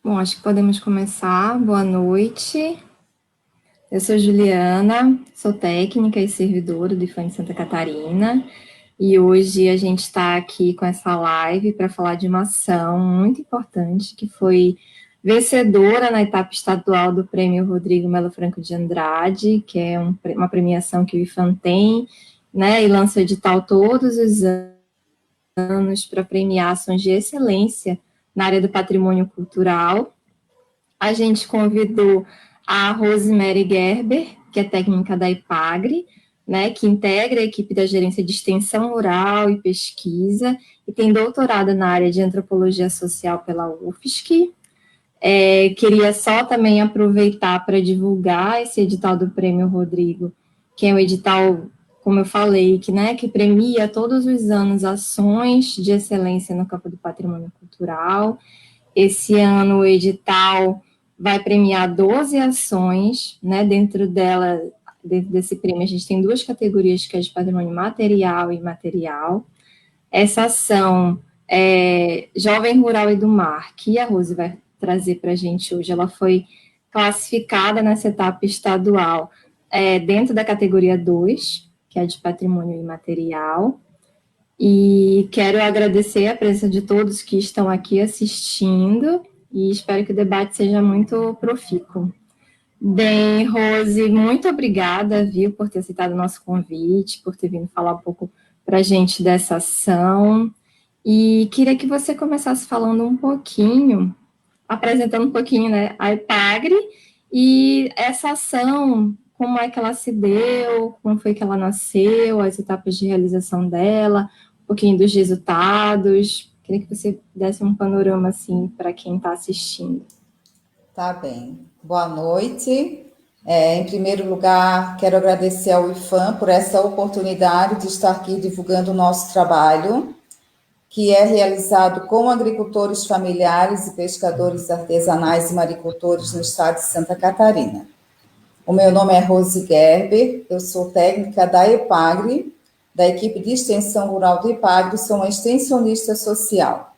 Bom, acho que podemos começar. Boa noite. Eu sou Juliana, sou técnica e servidora do IFAM de Santa Catarina, e hoje a gente está aqui com essa live para falar de uma ação muito importante que foi vencedora na etapa estadual do Prêmio Rodrigo Melo Franco de Andrade, que é uma premiação que o IFAM tem, né, e lança o edital todos os anos para premiar ações de excelência na área do patrimônio cultural. A gente convidou a Rosemary Gerber, que é técnica da IPAGRE, né, que integra a equipe da Gerência de Extensão Rural e Pesquisa e tem doutorado na área de Antropologia Social pela UFSC. Queria só também aproveitar para divulgar esse edital do Prêmio Rodrigo, que é um edital, como eu falei, que premia todos os anos ações de excelência no campo do patrimônio cultural. Esse ano o edital vai premiar 12 ações, né? Dentro desse prêmio, a gente tem duas categorias, que é de patrimônio material e imaterial. Essa ação é Jovem Rural e do Mar, que a Rose vai trazer para a gente hoje, ela foi classificada nessa etapa estadual dentro da categoria 2, que é de patrimônio imaterial. E quero agradecer a presença de todos que estão aqui assistindo e espero que o debate seja muito profícuo. Bem, Rose, muito obrigada, viu, por ter aceitado o nosso convite, por ter vindo falar um pouco para a gente dessa ação. E queria que você começasse falando um pouquinho, apresentando um pouquinho, né, a IPAGRE e essa ação, como é que ela se deu, como foi que ela nasceu, as etapas de realização dela, um pouquinho dos resultados. Queria que você desse um panorama, assim, para quem está assistindo. Tá bem. Boa noite. Em primeiro lugar, quero agradecer ao IFAM por essa oportunidade de estar aqui divulgando o nosso trabalho, que é realizado com agricultores familiares e pescadores artesanais e maricultores no estado de Santa Catarina. O meu nome é Rose Gerber, eu sou técnica da EPAGRE, da equipe de extensão rural do EPAGRE, sou uma extensionista social.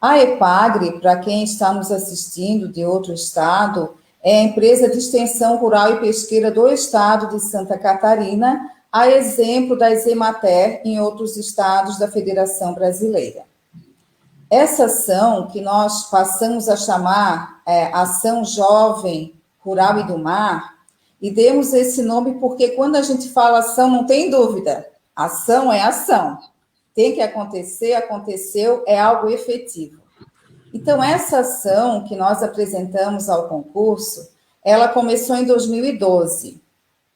A EPAGRE, para quem está nos assistindo de outro estado, é a empresa de extensão rural e pesqueira do estado de Santa Catarina, a exemplo da Emater em outros estados da Federação Brasileira. Essa ação, que nós passamos a chamar Ação Jovem Rural e do Mar, e demos esse nome porque quando a gente fala ação, não tem dúvida, ação é ação. Tem que acontecer, aconteceu, é algo efetivo. Então, essa ação que nós apresentamos ao concurso, ela começou em 2012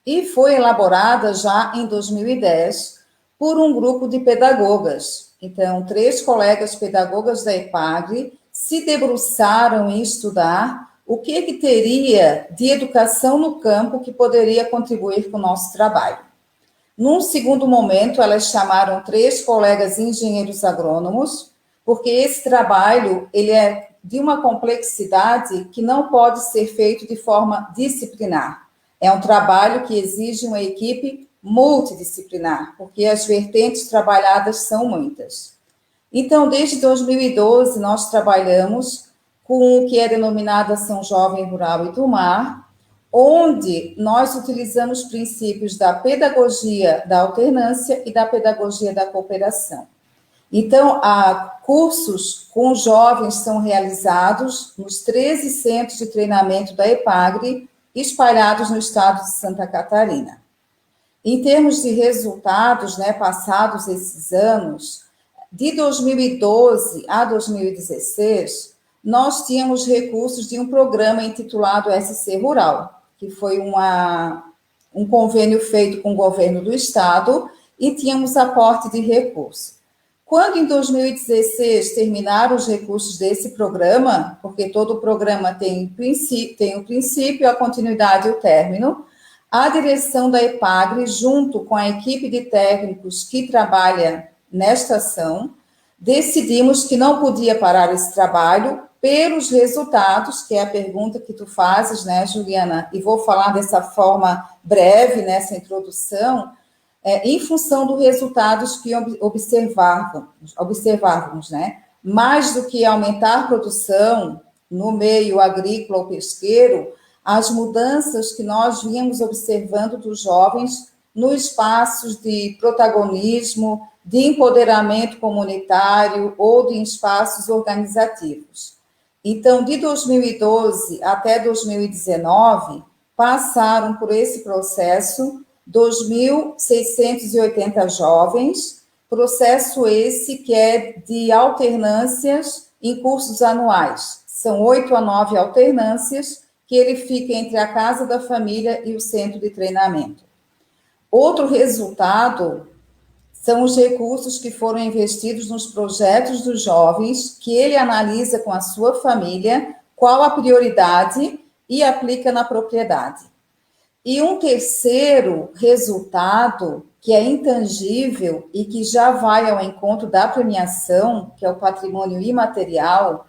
e foi elaborada já em 2010 por um grupo de pedagogas. Então, 3 colegas pedagogas da EPAGRE se debruçaram em estudar o que teria de educação no campo que poderia contribuir com o nosso trabalho. Num segundo momento, elas chamaram 3 colegas engenheiros agrônomos, porque esse trabalho ele é de uma complexidade que não pode ser feito de forma disciplinar. É um trabalho que exige uma equipe multidisciplinar, porque as vertentes trabalhadas são muitas. Então, desde 2012, nós trabalhamos com o que é denominado Ação Jovem Rural e do Mar, onde nós utilizamos princípios da pedagogia da alternância e da pedagogia da cooperação. Então, cursos com jovens são realizados nos 13 centros de treinamento da EPAGRE, espalhados no estado de Santa Catarina. Em termos de resultados, né, passados esses anos, de 2012 a 2016, nós tínhamos recursos de um programa intitulado SC Rural, que foi um convênio feito com o governo do estado e tínhamos aporte de recursos. Quando em 2016 terminaram os recursos desse programa, porque todo o programa tem o princípio, a continuidade e o término, a direção da EPAGRE, junto com a equipe de técnicos que trabalha nesta ação, decidimos que não podia parar esse trabalho pelos resultados, que é a pergunta que tu fazes, né, Juliana, e vou falar dessa forma breve nessa introdução, em função dos resultados que observávamos, né? Mais do que aumentar a produção, no meio agrícola ou pesqueiro, as mudanças que nós vínhamos observando dos jovens nos espaços de protagonismo, de empoderamento comunitário ou de espaços organizativos. Então, de 2012 até 2019, passaram por esse processo 2.680 jovens, processo esse que é de alternâncias em cursos anuais. São 8 a 9 alternâncias que ele fica entre a casa da família e o centro de treinamento. Outro resultado são os recursos que foram investidos nos projetos dos jovens, que ele analisa com a sua família qual a prioridade e aplica na propriedade. E um terceiro resultado, que é intangível e que já vai ao encontro da premiação, que é o patrimônio imaterial,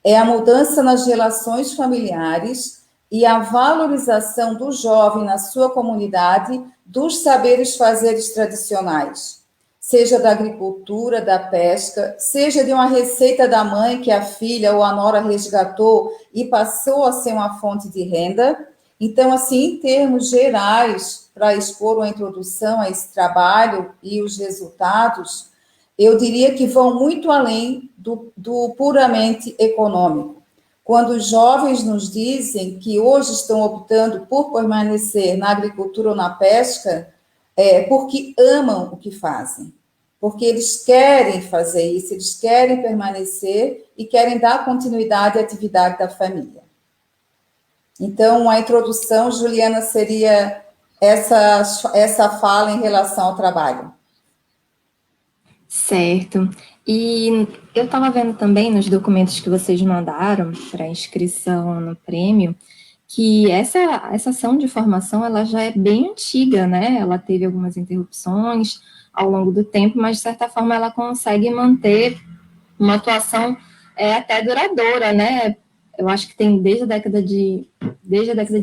é a mudança nas relações familiares e a valorização do jovem na sua comunidade dos saberes fazeres tradicionais, seja da agricultura, da pesca, seja de uma receita da mãe que a filha ou a nora resgatou e passou a ser uma fonte de renda. Então, assim, em termos gerais, para expor uma introdução a esse trabalho e os resultados, eu diria que vão muito além do puramente econômico. Quando os jovens nos dizem que hoje estão optando por permanecer na agricultura ou na pesca, é porque amam o que fazem, porque eles querem fazer isso, eles querem permanecer e querem dar continuidade à atividade da família. Então, a introdução, Juliana, seria essa fala em relação ao trabalho. Certo. E eu estava vendo também nos documentos que vocês mandaram para inscrição no prêmio, que essa ação de formação ela já é bem antiga, né? Ela teve algumas interrupções ao longo do tempo, mas de certa forma ela consegue manter uma atuação até duradoura, né? Eu acho que tem desde a década de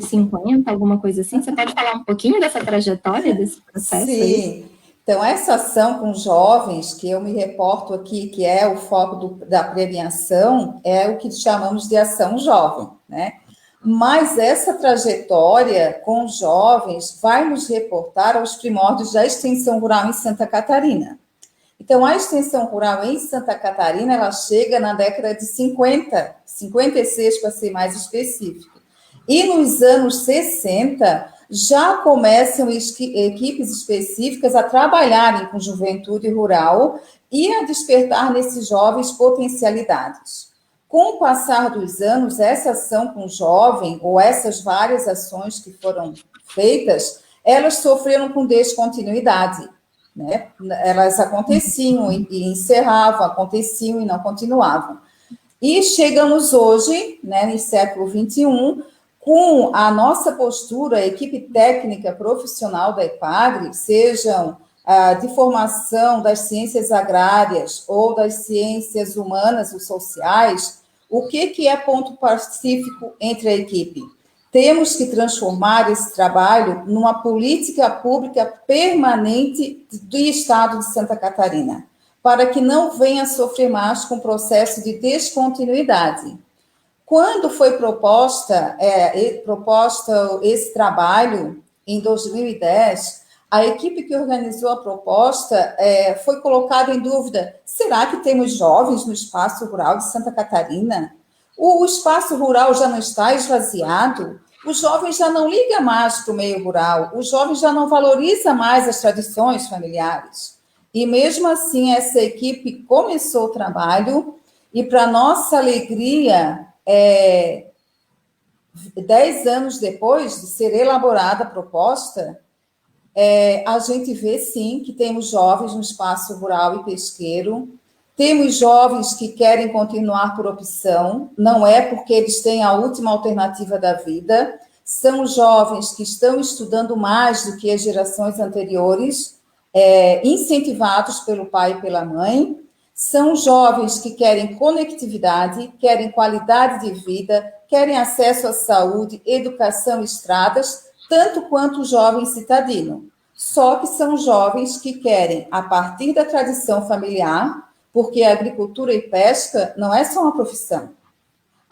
50, alguma coisa assim. Você pode falar um pouquinho dessa trajetória, desse processo? Sim. Então, essa ação com jovens, que eu me reporto aqui, que é o foco da premiação, é o que chamamos de ação jovem, né? Mas essa trajetória com jovens vai nos reportar aos primórdios da extensão rural em Santa Catarina. Então, a extensão rural em Santa Catarina, ela chega na década de 50, 56 para ser mais específico. E nos anos 60, já começam equipes específicas a trabalharem com juventude rural e a despertar nesses jovens potencialidades. Com o passar dos anos, essa ação com o jovem, ou essas várias ações que foram feitas, elas sofreram com descontinuidade, né? Elas aconteciam e encerravam, aconteciam e não continuavam. E chegamos hoje, né, no século XXI, com a nossa postura, a equipe técnica profissional da EPAGRE, sejam de formação das ciências agrárias ou das ciências humanas ou sociais, o que é ponto pacífico entre a equipe? Temos que transformar esse trabalho numa política pública permanente do Estado de Santa Catarina, para que não venha a sofrer mais com o processo de descontinuidade. Quando foi proposta esse trabalho, em 2010, a equipe que organizou a proposta foi colocada em dúvida: será que temos jovens no espaço rural de Santa Catarina? O espaço rural já não está esvaziado? Os jovens já não ligam mais para o meio rural, os jovens já não valorizam mais as tradições familiares. E mesmo assim, essa equipe começou o trabalho e, para nossa alegria, 10 anos depois de ser elaborada a proposta, a gente vê, sim, que temos jovens no espaço rural e pesqueiro, temos jovens que querem continuar por opção, não é porque eles têm a última alternativa da vida, são jovens que estão estudando mais do que as gerações anteriores, incentivados pelo pai e pela mãe, são jovens que querem conectividade, querem qualidade de vida, querem acesso à saúde, educação e estradas, tanto quanto o jovem citadino. Só que são jovens que querem, a partir da tradição familiar, porque a agricultura e pesca não é só uma profissão.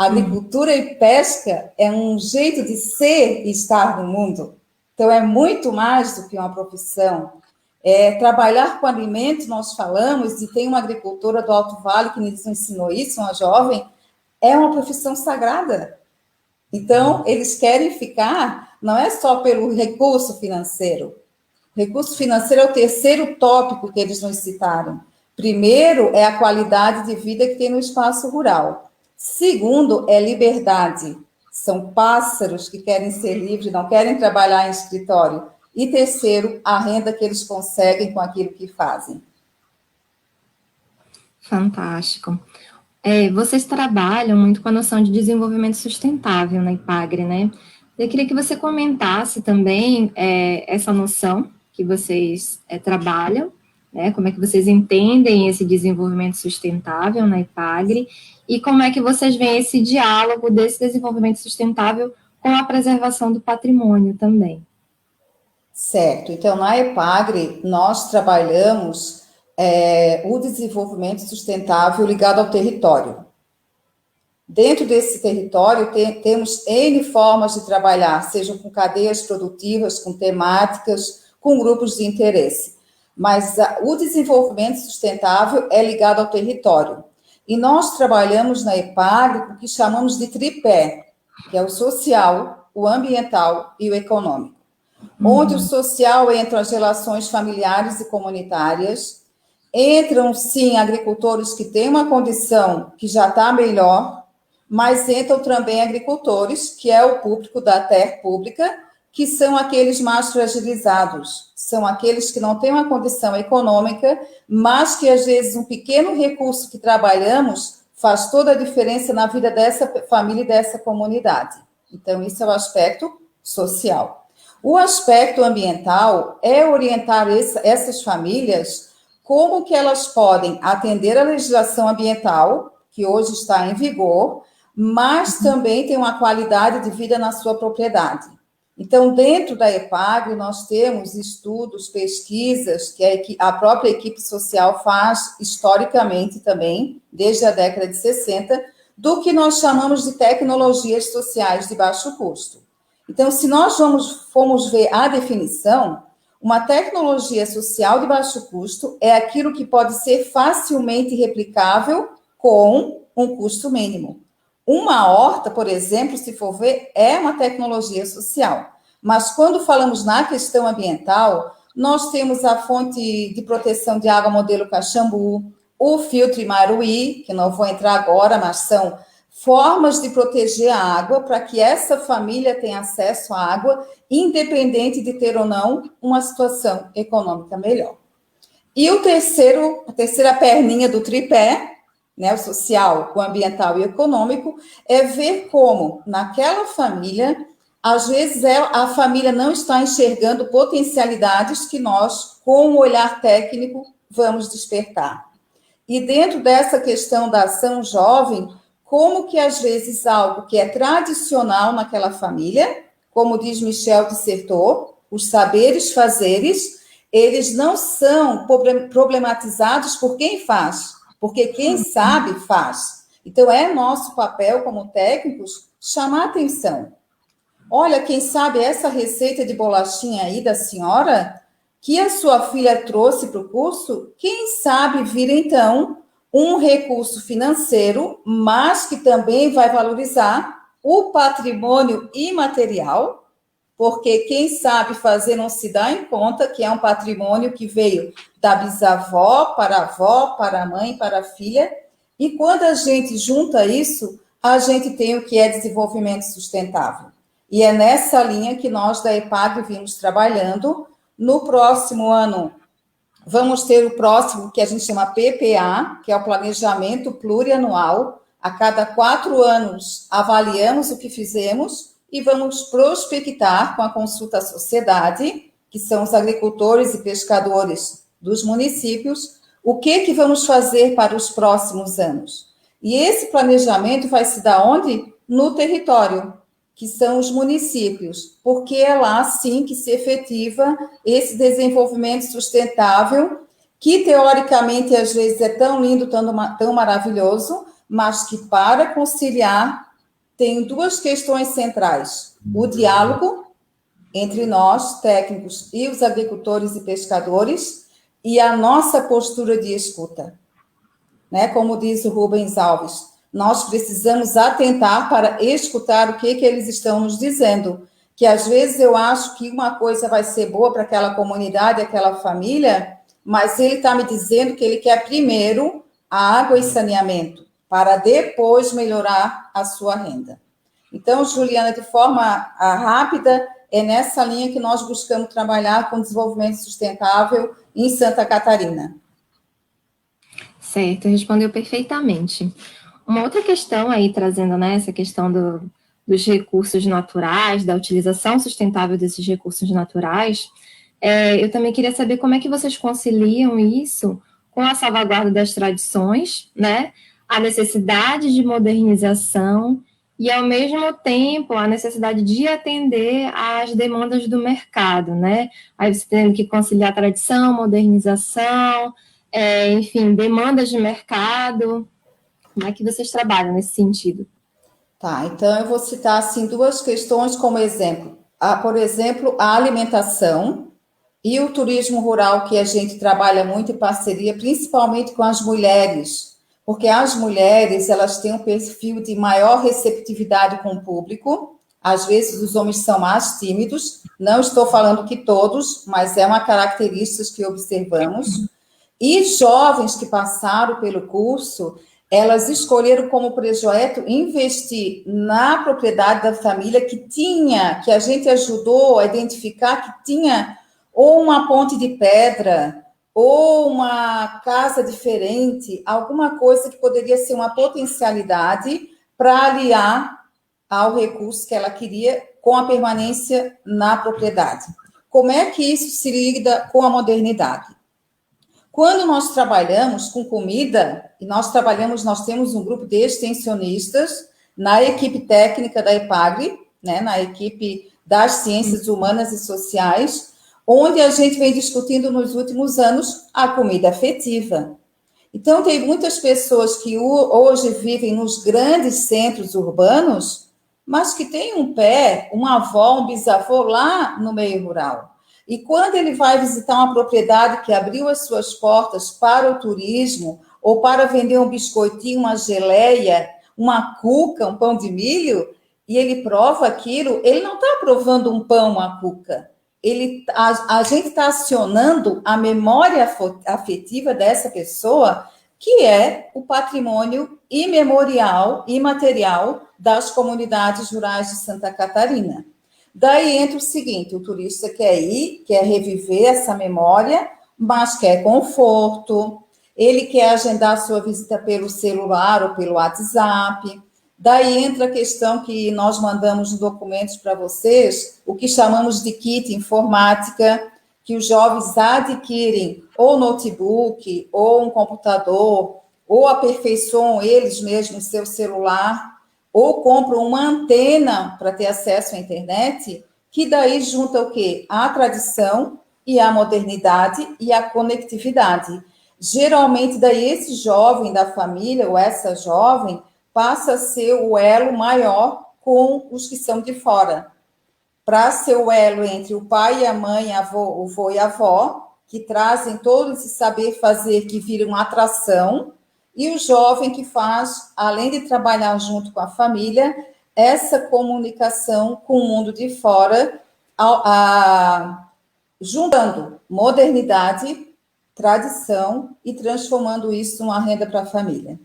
Agricultura e pesca é um jeito de ser e estar no mundo. Então, é muito mais do que uma profissão. Trabalhar com alimentos, nós falamos, e tem uma agricultora do Alto Vale que nos ensinou isso, uma jovem, é uma profissão sagrada. Então, eles querem ficar, não é só pelo recurso financeiro. Recurso financeiro é o terceiro tópico que eles nos citaram. Primeiro, é a qualidade de vida que tem no espaço rural. Segundo, é liberdade. São pássaros que querem ser livres, não querem trabalhar em escritório. E terceiro, a renda que eles conseguem com aquilo que fazem. Fantástico. Vocês trabalham muito com a noção de desenvolvimento sustentável na IPAGRE, né? Eu queria que você comentasse também essa noção que vocês trabalham, né? Como é que vocês entendem esse desenvolvimento sustentável na IPAGRE e como é que vocês veem esse diálogo desse desenvolvimento sustentável com a preservação do patrimônio também. Certo. Então, na EPAGRE, nós trabalhamos o desenvolvimento sustentável ligado ao território. Dentro desse território, temos N formas de trabalhar, sejam com cadeias produtivas, com temáticas, com grupos de interesse. Mas o desenvolvimento sustentável é ligado ao território. E nós trabalhamos na EPAGRE com o que chamamos de tripé, que é o social, o ambiental e o econômico. Onde o social entram as relações familiares e comunitárias, entram, sim, agricultores que têm uma condição que já está melhor, mas entram também agricultores, que é o público da terra pública, que são aqueles mais fragilizados, são aqueles que não têm uma condição econômica, mas que, às vezes, um pequeno recurso que trabalhamos faz toda a diferença na vida dessa família e dessa comunidade. Então, isso é o aspecto social. O aspecto ambiental é orientar essas famílias como que elas podem atender a legislação ambiental, que hoje está em vigor, mas também tem uma qualidade de vida na sua propriedade. Então, dentro da EPAGRE, nós temos estudos, pesquisas, que a própria equipe social faz historicamente também, desde a década de 60, do que nós chamamos de tecnologias sociais de baixo custo. Então, se nós formos ver a definição, uma tecnologia social de baixo custo é aquilo que pode ser facilmente replicável com um custo mínimo. Uma horta, por exemplo, se for ver, é uma tecnologia social. Mas quando falamos na questão ambiental, nós temos a fonte de proteção de água modelo Caxambu, o filtro Imaruí, que não vou entrar agora, mas são formas de proteger a água para que essa família tenha acesso à água, independente de ter ou não uma situação econômica melhor. E a terceira perninha do tripé, né, o social, o ambiental e o econômico, é ver como, naquela família, às vezes a família não está enxergando potencialidades que nós, com um olhar técnico, vamos despertar. E dentro dessa questão da ação jovem, como que, às vezes, algo que é tradicional naquela família, como diz Michel Dissertot, os saberes fazeres, eles não são problematizados por quem faz, porque quem sabe faz. Então, é nosso papel como técnicos chamar atenção. Olha, quem sabe essa receita de bolachinha aí da senhora, que a sua filha trouxe para o curso, quem sabe vira, então, um recurso financeiro, mas que também vai valorizar o patrimônio imaterial, porque quem sabe fazer não se dá em conta que é um patrimônio que veio da bisavó para a avó, para a mãe, para a filha, e quando a gente junta isso, a gente tem o que é desenvolvimento sustentável. E é nessa linha que nós da EPAGRE vimos trabalhando. No próximo ano, vamos ter o próximo, que a gente chama PPA, que é o Planejamento Plurianual. A cada 4 anos, avaliamos o que fizemos e vamos prospectar com a consulta à sociedade, que são os agricultores e pescadores dos municípios, o que vamos fazer para os próximos anos. E esse planejamento vai se dar onde? No território, que são os municípios, porque é lá, sim, que se efetiva esse desenvolvimento sustentável, que, teoricamente, às vezes é tão lindo, tão maravilhoso, mas que, para conciliar tem duas questões centrais: o diálogo entre nós, técnicos, e os agricultores e pescadores, e a nossa postura de escuta. Né? Como diz o Rubens Alves, nós precisamos atentar para escutar o que eles estão nos dizendo, que às vezes eu acho que uma coisa vai ser boa para aquela comunidade, aquela família, mas ele está me dizendo que ele quer primeiro a água e saneamento, para depois melhorar a sua renda. Então, Juliana, de forma rápida, é nessa linha que nós buscamos trabalhar com desenvolvimento sustentável em Santa Catarina. Certo, respondeu perfeitamente. Uma outra questão aí, trazendo, né, essa questão dos recursos naturais, da utilização sustentável desses recursos naturais, eu também queria saber como é que vocês conciliam isso com a salvaguarda das tradições, né, a necessidade de modernização e, ao mesmo tempo, a necessidade de atender às demandas do mercado, né? Aí você tem que conciliar tradição, modernização, enfim, demandas de mercado. Como é que vocês trabalham nesse sentido? Tá, então eu vou citar assim duas questões como exemplo. Por exemplo, a alimentação e o turismo rural, que a gente trabalha muito em parceria, principalmente com as mulheres, porque as mulheres, elas têm um perfil de maior receptividade com o público, às vezes os homens são mais tímidos, não estou falando que todos, mas é uma característica que observamos, e jovens que passaram pelo curso, elas escolheram como projeto investir na propriedade da família que a gente ajudou a identificar que tinha ou uma ponte de pedra, ou uma casa diferente, alguma coisa que poderia ser uma potencialidade para aliar ao recurso que ela queria com a permanência na propriedade. Como é que isso se liga com a modernidade? Quando nós trabalhamos com comida, e nós temos um grupo de extensionistas na equipe técnica da EPAGRE, né, na equipe das ciências humanas e sociais, onde a gente vem discutindo nos últimos anos a comida afetiva. Então, tem muitas pessoas que hoje vivem nos grandes centros urbanos, mas que têm um pé, uma avó, um bisavô lá no meio rural. E quando ele vai visitar uma propriedade que abriu as suas portas para o turismo, ou para vender um biscoitinho, uma geleia, uma cuca, um pão de milho, e ele prova aquilo, ele não está provando um pão, uma cuca. A gente está acionando a memória afetiva dessa pessoa, que é o patrimônio imemorial, imaterial das comunidades rurais de Santa Catarina. Daí entra o seguinte: o turista quer ir, quer reviver essa memória, mas quer conforto, ele quer agendar sua visita pelo celular ou pelo WhatsApp. Daí entra a questão que nós mandamos nos documentos para vocês, o que chamamos de kit informática, que os jovens adquirem ou notebook, ou um computador, ou aperfeiçoam eles mesmos seu celular, ou compram uma antena para ter acesso à internet, que daí junta o quê? A tradição e a modernidade e a conectividade. Geralmente, daí esse jovem da família, ou essa jovem, passa a ser o elo maior com os que são de fora. Para ser o elo entre o pai e a mãe, o avô e a avó, que trazem todo esse saber fazer que vira uma atração, e o jovem que faz, além de trabalhar junto com a família, essa comunicação com o mundo de fora, juntando modernidade, tradição e transformando isso numa renda para a família.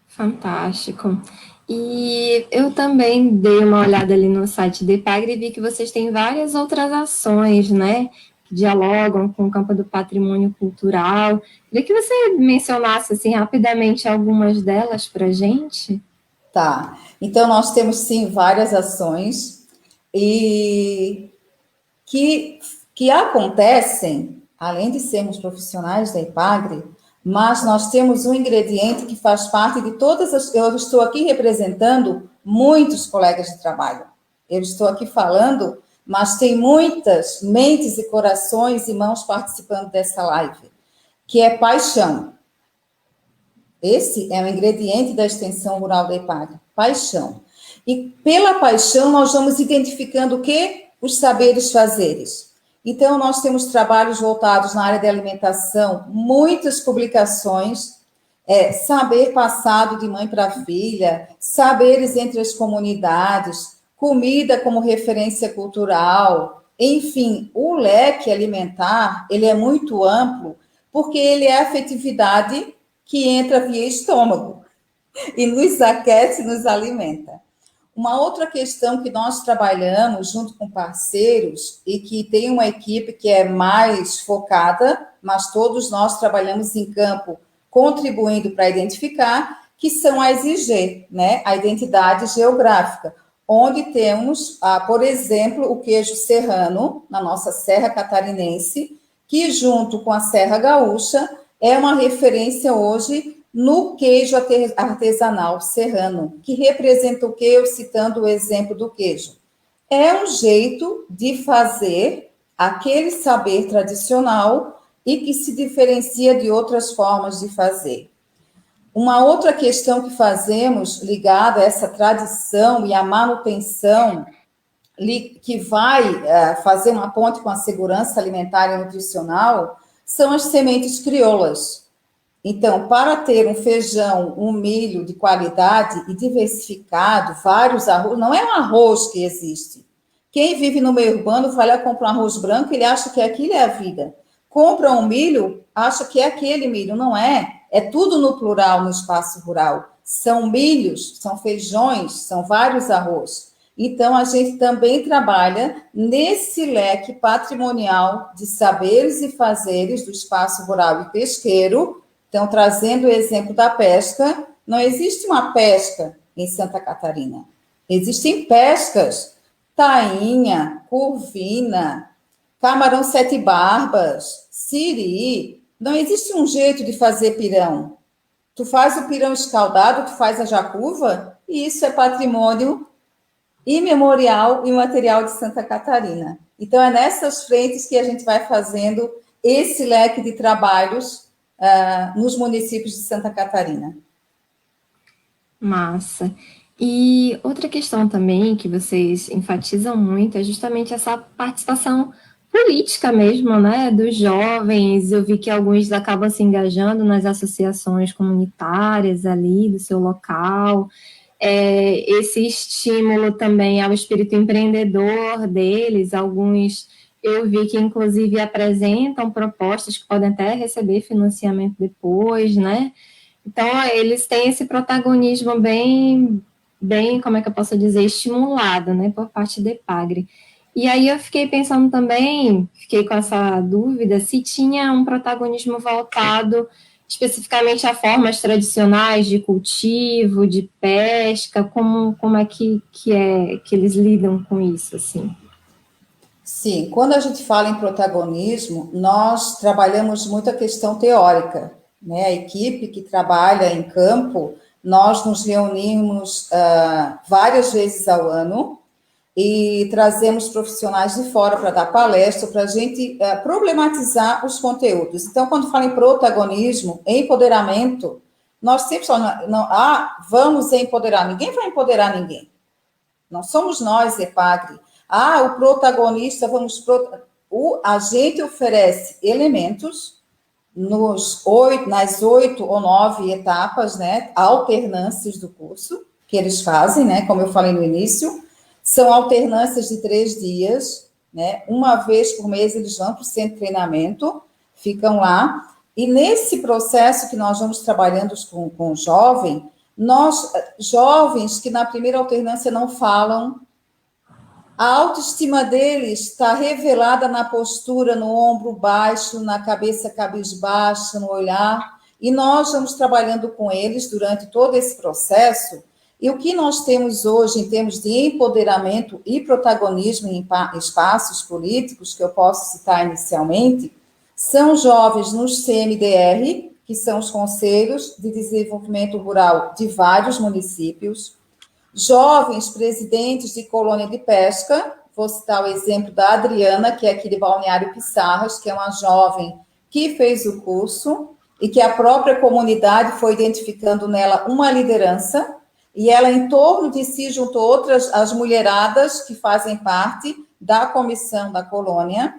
Fantástico. E eu também dei uma olhada ali no site da EPAGRE e vi que vocês têm várias outras ações, né? Que dialogam com o campo do patrimônio cultural. Queria que você mencionasse, assim, rapidamente algumas delas para a gente. Tá. Então, nós temos, sim, várias ações e que acontecem, além de sermos profissionais da EPAGRE, mas nós temos um ingrediente que faz parte de todas as... Eu estou aqui representando muitos colegas de trabalho. Eu estou aqui falando, mas tem muitas mentes e corações e mãos participando dessa live, que é paixão. Esse é o ingrediente da extensão rural da EPAGRE, paixão. E pela paixão nós vamos identificando o quê? Os saberes fazeres. Então, nós temos trabalhos voltados na área de alimentação, muitas publicações, saber passado de mãe para filha, saberes entre as comunidades, comida como referência cultural, enfim, o leque alimentar, ele é muito amplo, porque ele é a afetividade que entra via estômago e nos aquece, nos alimenta. Uma outra questão que nós trabalhamos junto com parceiros e que tem uma equipe que é mais focada, mas todos nós trabalhamos em campo contribuindo para identificar, que são as IG, né? A identidade geográfica, onde temos, por exemplo, o queijo serrano, na nossa Serra Catarinense, que junto com a Serra Gaúcha é uma referência hoje no queijo artesanal serrano, que representa o quê? Eu citando o exemplo do queijo. É um jeito de fazer aquele saber tradicional e que se diferencia de outras formas de fazer. Uma outra questão que fazemos ligada a essa tradição e a manutenção, que vai fazer uma ponte com a segurança alimentar e nutricional, são as sementes crioulas. Então, para ter um feijão, um milho de qualidade e diversificado, vários arroz, não é um arroz que existe. Quem vive no meio urbano vai lá comprar um arroz branco, ele acha que aquilo é a vida. Compra um milho, acha que é aquele milho, não é. É tudo no plural no espaço rural. São milhos, são feijões, são vários arroz. Então, a gente também trabalha nesse leque patrimonial de saberes e fazeres do espaço rural e pesqueiro. Então, trazendo o exemplo da pesca, não existe uma pesca em Santa Catarina. Existem pescas, tainha, curvina, camarão sete barbas, siri. Não existe um jeito de fazer pirão. Tu faz o pirão escaldado, tu faz a jacuva, e isso é patrimônio imemorial e material de Santa Catarina. Então, é nessas frentes que a gente vai fazendo esse leque de trabalhos nos municípios de Santa Catarina. Massa. E outra questão também que vocês enfatizam muito é justamente essa participação política mesmo, né, dos jovens. Eu vi que alguns acabam se engajando nas associações comunitárias ali do seu local. Esse estímulo também ao espírito empreendedor deles, alguns eu vi que inclusive apresentam propostas que podem até receber financiamento depois, né? Então, eles têm esse protagonismo bem, como é que eu posso dizer, estimulado, né, por parte da EPAGRE. E aí eu fiquei pensando também, fiquei com essa dúvida, se tinha um protagonismo voltado especificamente a formas tradicionais de cultivo, de pesca, como é que eles lidam com isso, assim? Sim, quando a gente fala em protagonismo, nós trabalhamos muito a questão teórica, né? A equipe que trabalha em campo, nós nos reunimos várias vezes ao ano e trazemos profissionais de fora para dar palestra, para a gente problematizar os conteúdos. Então, quando fala em protagonismo, empoderamento, nós sempre falamos, vamos empoderar, ninguém vai empoderar ninguém. Não somos nós, EPAGRE. O protagonista, a gente oferece elementos nas 8 ou 9 etapas, né, alternâncias do curso que eles fazem, né, como eu falei no início, são alternâncias de 3 dias, né, uma vez por mês eles vão para o centro de treinamento, ficam lá, e nesse processo que nós vamos trabalhando com o jovem, jovens que na primeira alternância não falam, a autoestima deles está revelada na postura, no ombro baixo, na cabeça cabisbaixa, no olhar, e nós vamos trabalhando com eles durante todo esse processo, e o que nós temos hoje em termos de empoderamento e protagonismo em espaços políticos, que eu posso citar inicialmente, são jovens nos CMDR, que são os Conselhos de Desenvolvimento Rural de vários municípios, jovens presidentes de colônia de pesca, vou citar o exemplo da Adriana, que é aqui de Balneário Pissarras, que é uma jovem que fez o curso e que a própria comunidade foi identificando nela uma liderança, e ela, em torno de si, juntou outras, as mulheradas que fazem parte da comissão da colônia.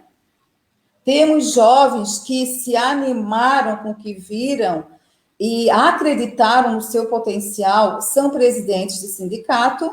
Temos jovens que se animaram com o que viram e acreditaram no seu potencial, são presidentes de sindicato.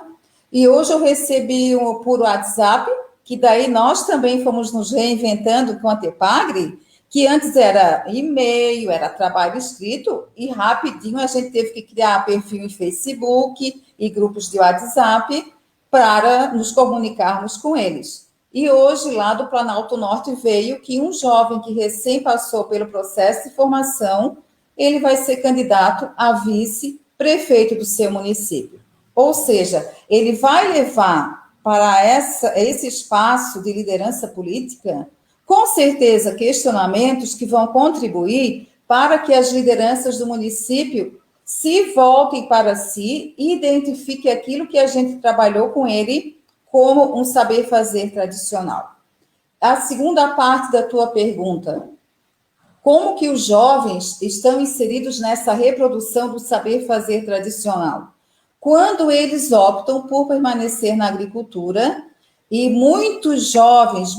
E hoje eu recebi por WhatsApp, que daí nós também fomos nos reinventando com a Tepagre, que antes era e-mail, era trabalho escrito, e rapidinho a gente teve que criar perfil em Facebook e grupos de WhatsApp para nos comunicarmos com eles. E hoje, lá do Planalto Norte, veio que um jovem que recém passou pelo processo de formação, ele vai ser candidato a vice-prefeito do seu município. Ou seja, ele vai levar para esse espaço de liderança política, com certeza, questionamentos que vão contribuir para que as lideranças do município se voltem para si e identifiquem aquilo que a gente trabalhou com ele como um saber fazer tradicional. A segunda parte da tua pergunta, como que os jovens estão inseridos nessa reprodução do saber fazer tradicional? Quando eles optam por permanecer na agricultura, e muitos jovens,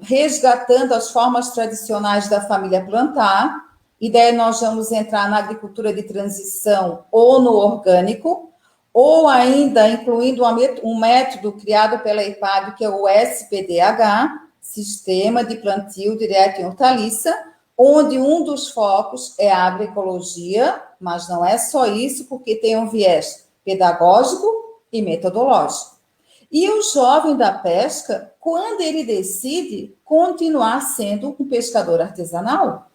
resgatando as formas tradicionais da família plantar, e daí nós vamos entrar na agricultura de transição ou no orgânico, ou ainda incluindo um método criado pela IPAG, que é o SPDH, Sistema de Plantio Direto em Hortaliça, onde um dos focos é a agroecologia, mas não é só isso, porque tem um viés pedagógico e metodológico. E o jovem da pesca, quando ele decide continuar sendo um pescador artesanal,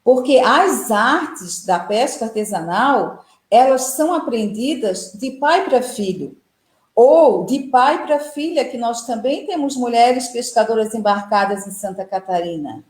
porque as artes da pesca artesanal, elas são aprendidas de pai para filho, ou de pai para filha, que nós também temos mulheres pescadoras embarcadas em Santa Catarina.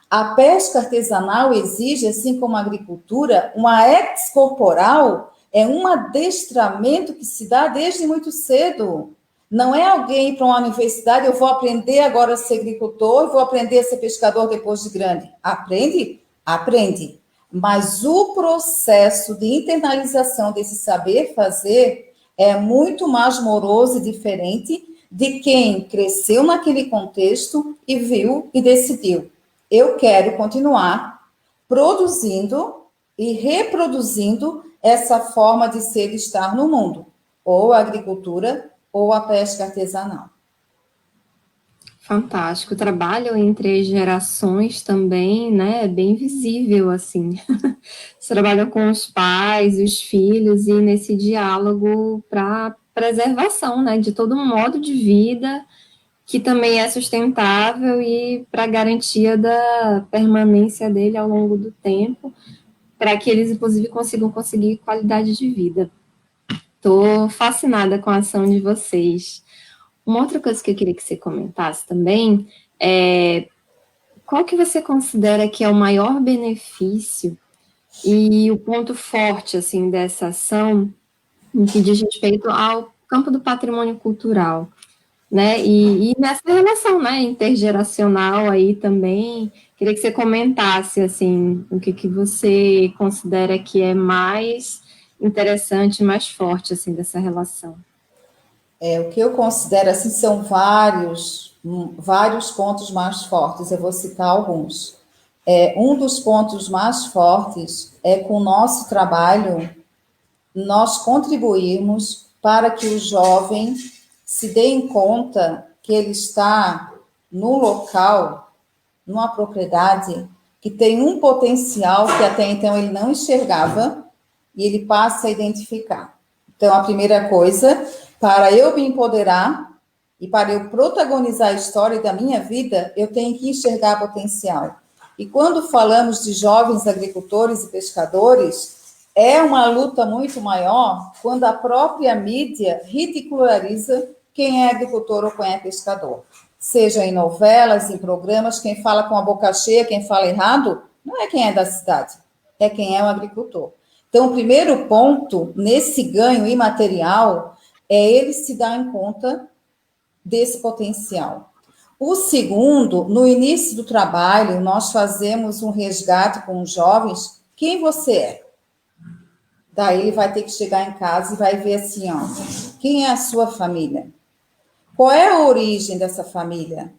A pesca artesanal exige, assim como a agricultura, uma ex-corporal, é um adestramento que se dá desde muito cedo. Não é alguém ir para uma universidade, eu vou aprender agora a ser agricultor, eu vou aprender a ser pescador depois de grande. Aprende? Aprende. Mas o processo de internalização desse saber fazer é muito mais moroso e diferente de quem cresceu naquele contexto e viu e decidiu. Eu quero continuar produzindo e reproduzindo essa forma de ser e estar no mundo, ou a agricultura ou a pesca artesanal. Fantástico. O trabalho entre gerações também, né, é bem visível, assim. Você trabalha com os pais, os filhos, e nesse diálogo para preservação, né, de todo um modo de vida que também é sustentável e para garantia da permanência dele ao longo do tempo, para que eles, inclusive, consigam conseguir qualidade de vida. Estou fascinada com a ação de vocês. Uma outra coisa que eu queria que você comentasse também é qual que você considera que é o maior benefício e o ponto forte, assim, dessa ação no que diz respeito ao campo do patrimônio cultural, né? E nessa relação, né, intergeracional aí também, queria que você comentasse, assim, o que você considera que é mais interessante, mais forte, assim, dessa relação. O que eu considero, assim, são vários pontos mais fortes, eu vou citar alguns. Um dos pontos mais fortes é com o nosso trabalho, nós contribuirmos para que o jovem se dê conta que ele está num local, numa propriedade, que tem um potencial que até então ele não enxergava, e ele passa a identificar. Então, a primeira coisa, para eu me empoderar e para eu protagonizar a história da minha vida, eu tenho que enxergar potencial. E quando falamos de jovens agricultores e pescadores, é uma luta muito maior quando a própria mídia ridiculariza quem é agricultor ou quem é pescador. Seja em novelas, em programas, quem fala com a boca cheia, quem fala errado, não é quem é da cidade, é quem é o agricultor. Então, o primeiro ponto, nesse ganho imaterial, é ele se dar conta desse potencial. O segundo, no início do trabalho, nós fazemos um resgate com os jovens, quem você é? Daí ele vai ter que chegar em casa e vai ver assim, ó, quem é a sua família? Qual é a origem dessa família?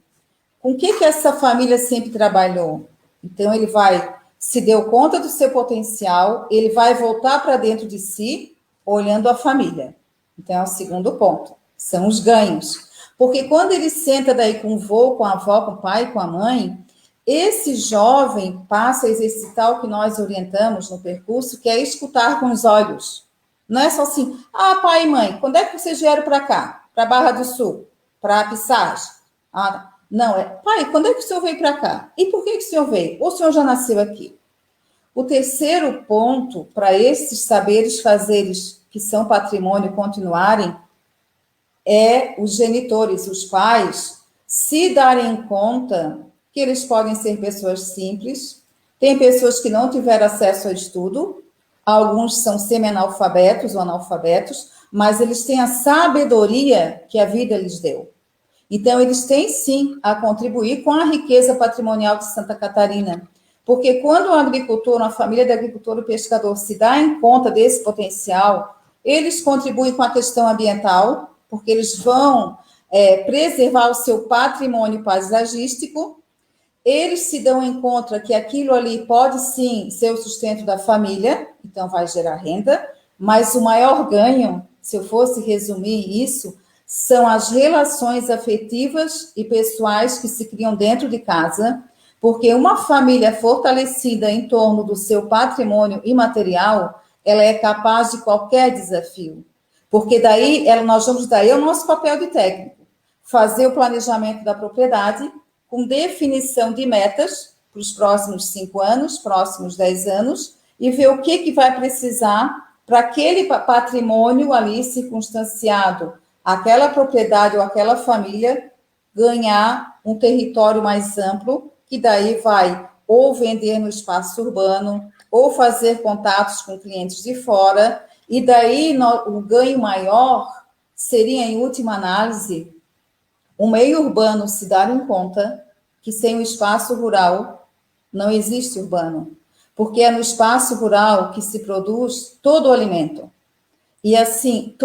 Com o que essa família sempre trabalhou? Então, ele vai se deu conta do seu potencial, ele vai voltar para dentro de si, olhando a família. Então, é o segundo ponto, são os ganhos. Porque quando ele senta daí com o vô, com a avó, com o pai, com a mãe, esse jovem passa a exercitar o que nós orientamos no percurso, que é escutar com os olhos. Não é só assim, ah, pai e mãe, quando é que vocês vieram para cá? Para Barra do Sul? Para Pissarras? Ah, não, é, pai, quando é que o senhor veio para cá? E por que o senhor veio? Ou o senhor já nasceu aqui? O terceiro ponto para esses saberes fazeres que são patrimônio continuarem é os genitores, os pais, se darem conta que eles podem ser pessoas simples, tem pessoas que não tiveram acesso a estudo, alguns são semi-analfabetos ou analfabetos, mas eles têm a sabedoria que a vida lhes deu. Então, eles têm sim a contribuir com a riqueza patrimonial de Santa Catarina. Porque quando o agricultor, uma família de agricultor e pescador se dá em conta desse potencial, eles contribuem com a questão ambiental, porque eles vão preservar o seu patrimônio paisagístico, eles se dão em conta que aquilo ali pode sim ser o sustento da família, então vai gerar renda, mas o maior ganho, se eu fosse resumir isso, são as relações afetivas e pessoais que se criam dentro de casa, porque uma família fortalecida em torno do seu patrimônio imaterial, ela é capaz de qualquer desafio. Porque daí, nós vamos daí ao nosso papel de técnico, fazer o planejamento da propriedade com definição de metas para os próximos 5 anos, próximos 10 anos, e ver o que vai precisar para aquele patrimônio ali circunstanciado, aquela propriedade ou aquela família ganhar um território mais amplo, que daí vai ou vender no espaço urbano, ou fazer contatos com clientes de fora, e daí o ganho maior seria, em última análise, o meio urbano se dar em conta que sem o espaço rural não existe urbano, porque é no espaço rural que se produz todo o alimento. E assim,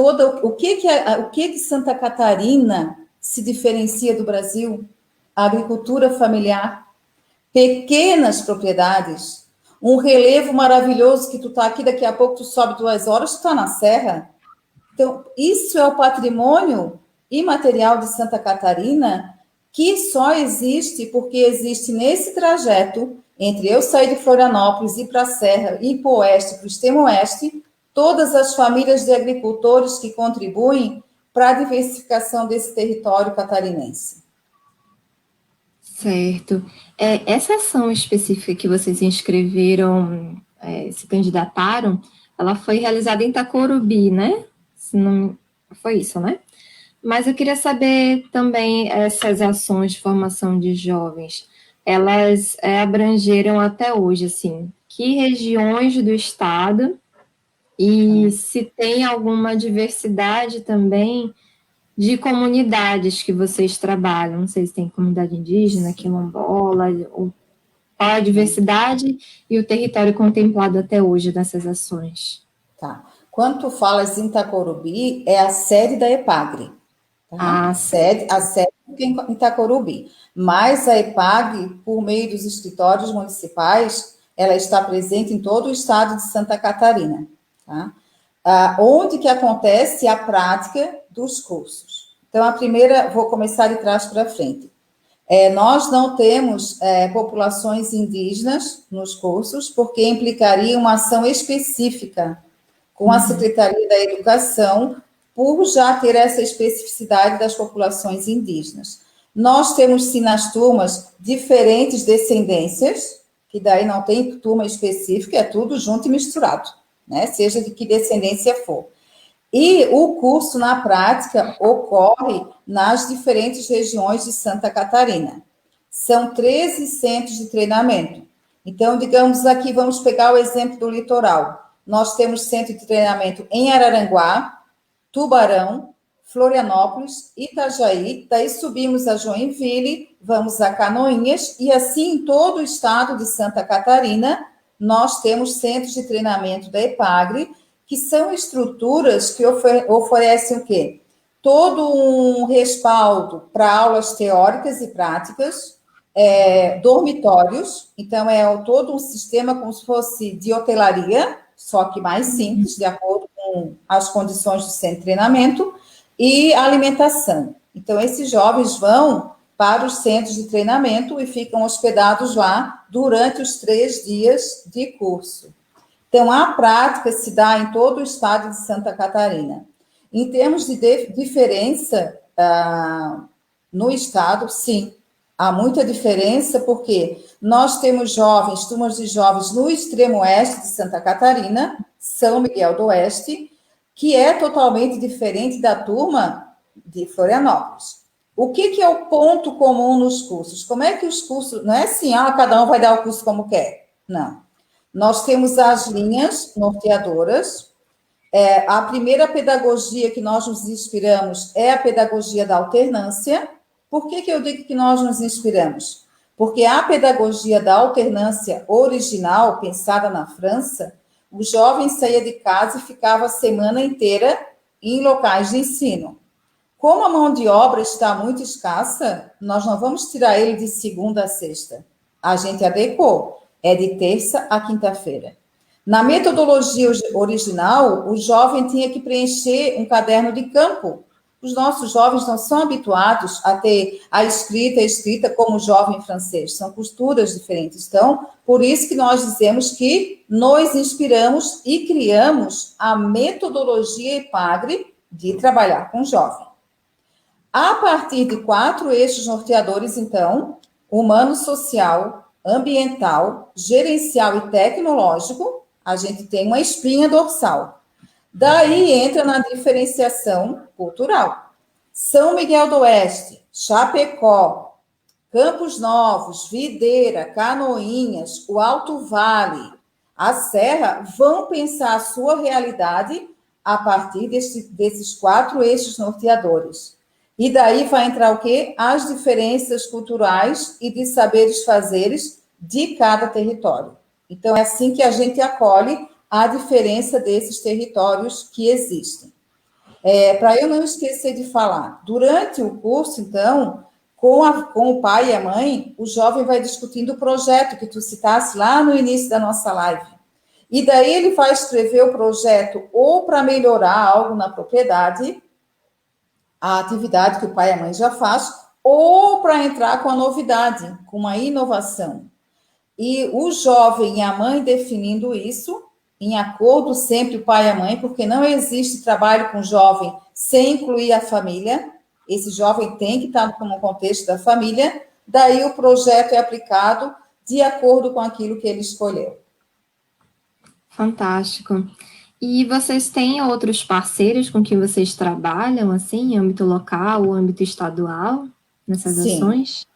o que Santa Catarina se diferencia do Brasil? A agricultura familiar, pequenas propriedades, um relevo maravilhoso que tu tá aqui, daqui a pouco tu sobe 2 horas, tu tá na serra. Então, isso é o patrimônio imaterial de Santa Catarina, que só existe porque existe nesse trajeto entre eu sair de Florianópolis, ir para a Serra, ir para o oeste, para o extremo oeste, todas as famílias de agricultores que contribuem para a diversificação desse território catarinense. Certo. Essa ação específica que vocês inscreveram, se candidataram, ela foi realizada em Itacorubi, né? Se não, foi isso, né? Mas eu queria saber também essas ações de formação de jovens, elas abrangeram até hoje, assim, que regiões do estado e se tem alguma diversidade também de comunidades que vocês trabalham. Não sei se tem comunidade indígena, quilombola, ou qual a diversidade e o território contemplado até hoje nessas ações. Tá. Quando tu falas em Itacorubi, é a sede da EPAGRE. Tá? A sede fica em Itacorubi. Mas a EPAGRE, por meio dos escritórios municipais, ela está presente em todo o estado de Santa Catarina. Tá? Onde que acontece a prática dos cursos. Então, a primeira, vou começar de trás para frente. Nós não temos populações indígenas nos cursos, porque implicaria uma ação específica com a Secretaria da Educação, por já ter essa especificidade das populações indígenas. Nós temos, sim, nas turmas, diferentes descendências, que daí não tem turma específica, é tudo junto e misturado, né? Seja de que descendência for. E o curso, na prática, ocorre nas diferentes regiões de Santa Catarina. São 13 centros de treinamento. Então, digamos aqui, vamos pegar o exemplo do litoral. Nós temos centro de treinamento em Araranguá, Tubarão, Florianópolis, Itajaí, daí subimos a Joinville, vamos a Canoinhas, e assim em todo o estado de Santa Catarina, nós temos centros de treinamento da EPAGRE, que são estruturas que oferecem o quê? Todo um respaldo para aulas teóricas e práticas, dormitórios, então todo um sistema como se fosse de hotelaria, só que mais simples, de acordo com as condições do centro de treinamento, e alimentação. Então, esses jovens vão para os centros de treinamento e ficam hospedados lá durante os 3 dias de curso. Então, a prática se dá em todo o estado de Santa Catarina. Em termos de diferença no estado, sim, há muita diferença, porque nós temos turmas de jovens no extremo oeste de Santa Catarina, São Miguel do Oeste, que é totalmente diferente da turma de Florianópolis. O que é o ponto comum nos cursos? Como é que os cursos... Não é assim, cada um vai dar o curso como quer. Não. Nós temos as linhas norteadoras. A primeira pedagogia que nós nos inspiramos é a pedagogia da alternância. Por que eu digo que nós nos inspiramos? Porque a pedagogia da alternância original, pensada na França, o jovem saía de casa e ficava a semana inteira em locais de ensino. Como a mão de obra está muito escassa, nós não vamos tirar ele de segunda a sexta. A gente adequou, é de terça a quinta-feira. Na metodologia original, o jovem tinha que preencher um caderno de campo. Os nossos jovens não são habituados a ter a escrita como o jovem francês, são culturas diferentes. Então, por isso que nós dizemos que nos inspiramos e criamos a metodologia EPAGRE de trabalhar com jovem. A partir de 4 eixos norteadores, então, humano, social, ambiental, gerencial e tecnológico, a gente tem uma espinha dorsal. Daí entra na diferenciação cultural. São Miguel do Oeste, Chapecó, Campos Novos, Videira, Canoinhas, o Alto Vale, a Serra, vão pensar a sua realidade a partir desses 4 eixos norteadores. E daí vai entrar o quê? As diferenças culturais e de saberes fazeres de cada território. Então, é assim que a gente acolhe a diferença desses territórios que existem. Para eu não esquecer de falar, durante o curso, então, com o pai e a mãe, o jovem vai discutindo o projeto que tu citaste lá no início da nossa live. E daí ele vai escrever o projeto ou para melhorar algo na propriedade, a atividade que o pai e a mãe já faz, ou para entrar com a novidade, com uma inovação. E o jovem e a mãe definindo isso, em acordo sempre o pai e a mãe, porque não existe trabalho com jovem sem incluir a família, esse jovem tem que estar no contexto da família, daí o projeto é aplicado de acordo com aquilo que ele escolheu. Fantástico. E vocês têm outros parceiros com quem vocês trabalham, assim, em âmbito local ou âmbito estadual, nessas ações?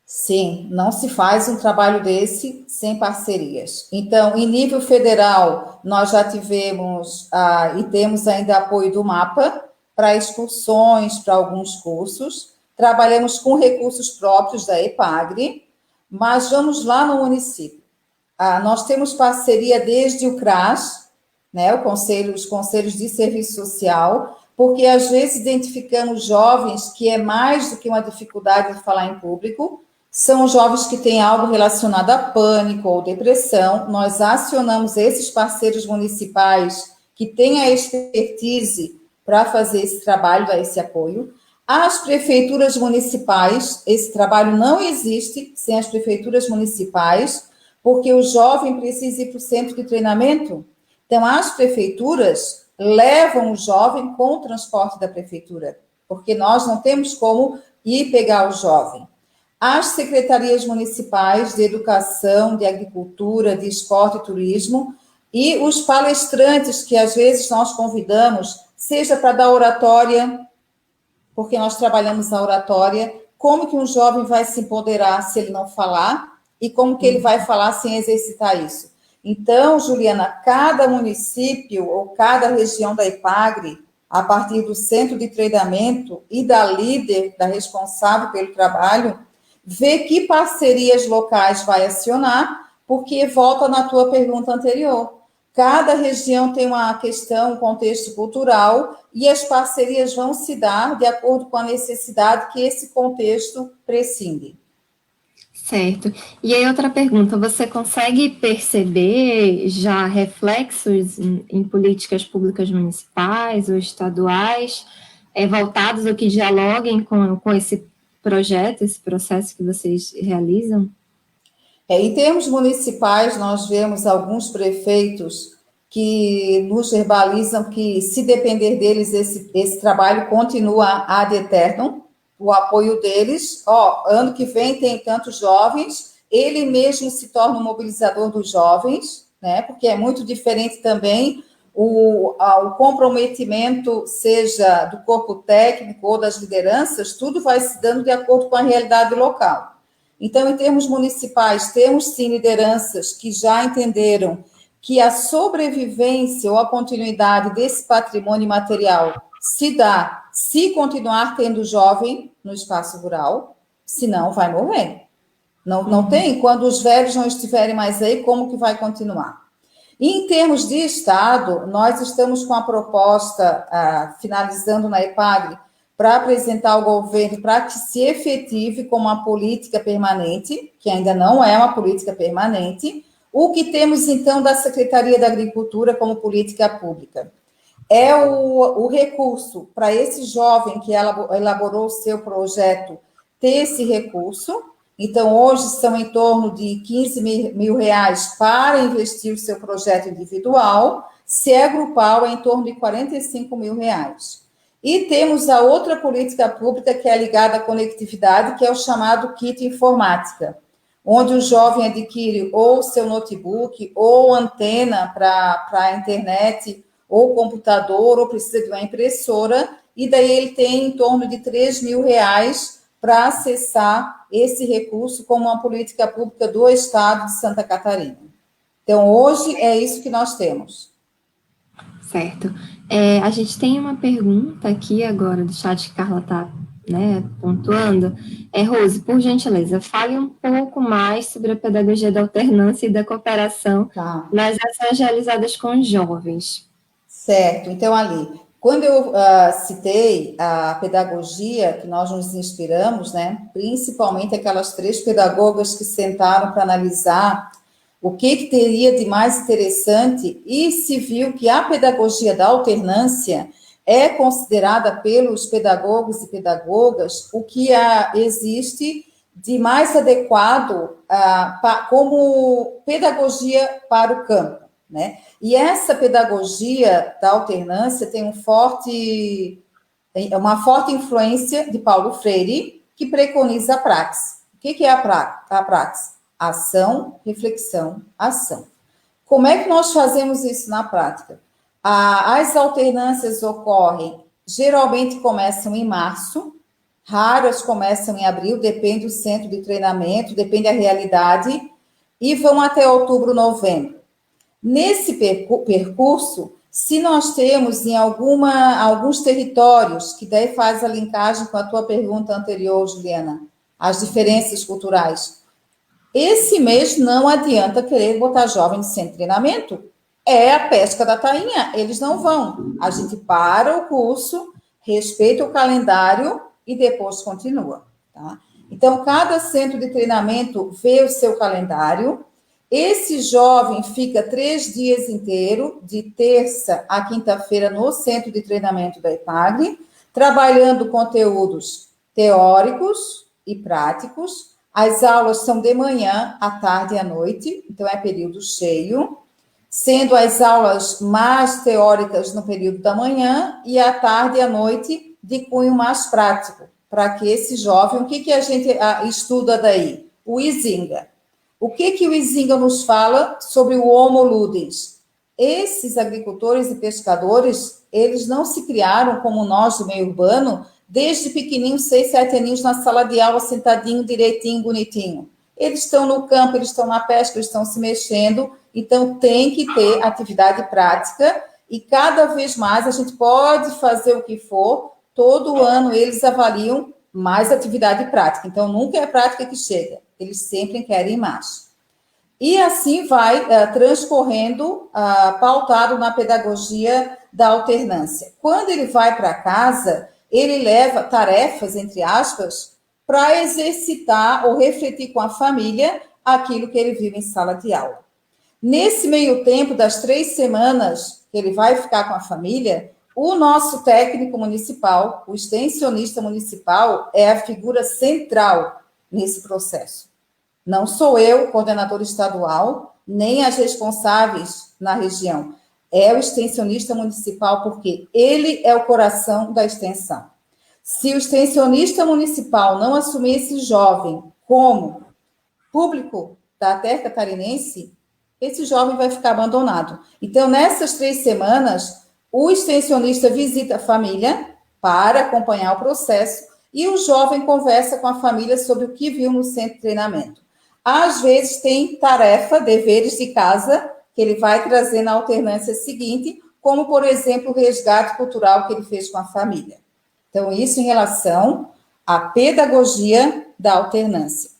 Sim, não se faz um trabalho desse sem parcerias. Então, em nível federal, nós já tivemos e temos ainda apoio do MAPA para excursões, para alguns cursos. Trabalhamos com recursos próprios da EPAGRE, mas vamos lá no município. Nós temos parceria desde o CRAS, né, os Conselhos de Serviço Social, porque às vezes identificamos jovens que é mais do que uma dificuldade de falar em público, são jovens que têm algo relacionado a pânico ou depressão, nós acionamos esses parceiros municipais que têm a expertise para fazer esse trabalho, dar esse apoio. As prefeituras municipais, esse trabalho não existe sem as prefeituras municipais, porque o jovem precisa ir para o centro de treinamento. Então, as prefeituras levam o jovem com o transporte da prefeitura, porque nós não temos como ir pegar o jovem. As secretarias municipais de educação, de agricultura, de esporte e turismo, e os palestrantes que às vezes nós convidamos, seja para dar oratória, porque nós trabalhamos a oratória, como que um jovem vai se empoderar se ele não falar, e como que ele vai falar sem exercitar isso. Então, Juliana, cada município ou cada região da EPAGRE, a partir do centro de treinamento e da líder, da responsável pelo trabalho, vê que parcerias locais vai acionar, porque volta na tua pergunta anterior. Cada região tem uma questão, um contexto cultural, e as parcerias vão se dar de acordo com a necessidade que esse contexto prescinde. Certo. E aí, outra pergunta: você consegue perceber já reflexos em políticas públicas municipais ou estaduais, voltados ou que dialoguem com esse projeto, esse processo que vocês realizam? Em termos municipais, nós vemos alguns prefeitos que nos verbalizam que, se depender deles, esse trabalho continua ad eternum, o apoio deles. Ano que vem tem tantos jovens, ele mesmo se torna um mobilizador dos jovens, né? Porque é muito diferente também o comprometimento, seja do corpo técnico ou das lideranças, tudo vai se dando de acordo com a realidade local. Então, em termos municipais, temos sim lideranças que já entenderam que a sobrevivência ou a continuidade desse patrimônio material se dá se continuar tendo jovem no espaço rural, senão vai morrer. Não tem, quando os velhos não estiverem mais aí, como que vai continuar? E em termos de Estado, nós estamos com a proposta, finalizando na EPAGRE, para apresentar ao governo para que se efetive como uma política permanente, que ainda não é uma política permanente. O que temos, então, da Secretaria da Agricultura como política pública? É o recurso para esse jovem que elaborou o seu projeto ter esse recurso. Então, hoje são em torno de 15 mil reais para investir o seu projeto individual. Se é grupal, é em torno de 45 mil reais. E temos a outra política pública que é ligada à conectividade, que é o chamado kit informática, onde o jovem adquire ou seu notebook, ou antena para a internet, ou computador, ou precisa de uma impressora, e daí ele tem em torno de 3 mil reais para acessar esse recurso como uma política pública do Estado de Santa Catarina. Então, hoje é isso que nós temos. Certo. A gente tem uma pergunta aqui agora do chat que Carla está, né, pontuando. Rose, por gentileza, fale um pouco mais sobre a pedagogia da alternância e da cooperação nas ações realizadas com jovens. Certo. Então, ali, quando eu citei a pedagogia que nós nos inspiramos, né, principalmente aquelas 3 pedagogas que sentaram para analisar o que teria de mais interessante, e se viu que a pedagogia da alternância é considerada pelos pedagogos e pedagogas o que existe de mais adequado como pedagogia para o campo, né? E essa pedagogia da alternância tem uma forte influência de Paulo Freire, que preconiza a praxis. O que é a praxis? Ação, reflexão, ação. Como é que nós fazemos isso na prática? As alternâncias ocorrem, geralmente começam em março, raras começam em abril, depende do centro de treinamento, depende da realidade, e vão até outubro, novembro. Nesse percurso, se nós temos em alguns territórios, que daí faz a linkagem com a tua pergunta anterior, Juliana, as diferenças culturais, esse mês não adianta querer botar jovens sem treinamento. É a pesca da tainha, eles não vão. A gente para o curso, respeita o calendário e depois continua. Tá? Então, cada centro de treinamento vê o seu calendário. Esse jovem fica 3 dias inteiro, de terça a quinta-feira, no centro de treinamento da EPAGRE, trabalhando conteúdos teóricos e práticos. As aulas são de manhã, à tarde e à noite, então é período cheio, sendo as aulas mais teóricas no período da manhã e à tarde e à noite de cunho mais prático, para que esse jovem, o que a gente estuda daí? O Izinga. O que o Izinga nos fala sobre o Homo Ludens? Esses agricultores e pescadores, eles não se criaram como nós do meio urbano, desde pequenininho, 6, 7 aninhos, na sala de aula, sentadinho, direitinho, bonitinho. Eles estão no campo, eles estão na pesca, eles estão se mexendo, então tem que ter atividade prática, e cada vez mais a gente pode fazer o que for, todo ano eles avaliam mais atividade prática, então nunca é a prática que chega, eles sempre querem mais. E assim vai transcorrendo, pautado na pedagogia da alternância. Quando ele vai para casa, ele leva tarefas, entre aspas, para exercitar ou refletir com a família aquilo que ele viu em sala de aula. Nesse meio tempo, das 3 semanas que ele vai ficar com a família, o nosso técnico municipal, o extensionista municipal, é a figura central nesse processo. Não sou eu, coordenador estadual, nem as responsáveis na região. É o extensionista municipal, porque ele é o coração da extensão. Se o extensionista municipal não assumir esse jovem como público da terra catarinense, esse jovem vai ficar abandonado. Então, nessas 3 semanas, o extensionista visita a família para acompanhar o processo e o jovem conversa com a família sobre o que viu no centro de treinamento. Às vezes tem tarefa, deveres de casa, que ele vai trazer na alternância seguinte, como, por exemplo, o resgate cultural que ele fez com a família. Então, isso em relação à pedagogia da alternância.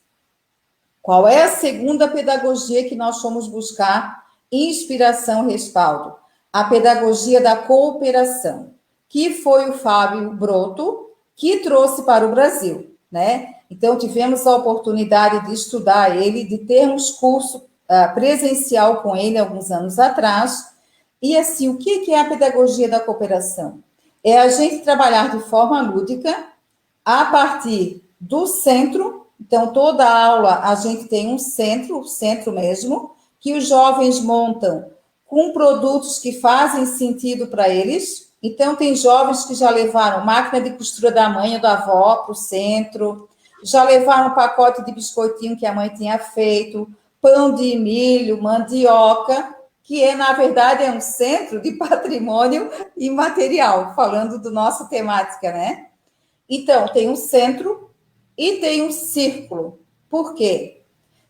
Qual é a segunda pedagogia que nós fomos buscar inspiração e respaldo? A pedagogia da cooperação, que foi o Fábio Broto que trouxe para o Brasil, né? Então, tivemos a oportunidade de estudar ele, de termos curso presencial com ele alguns anos atrás. E, assim, o que é a pedagogia da cooperação? É a gente trabalhar de forma lúdica, a partir do centro. Então, toda aula a gente tem um centro, o centro mesmo, que os jovens montam com produtos que fazem sentido para eles. Então, tem jovens que já levaram máquina de costura da mãe ou da avó para o centro, já levaram um pacote de biscoitinho que a mãe tinha feito, pão de milho, mandioca, que na verdade, é um centro de patrimônio imaterial, falando do nossa temática, né? Então, tem um centro e tem um círculo. Por quê?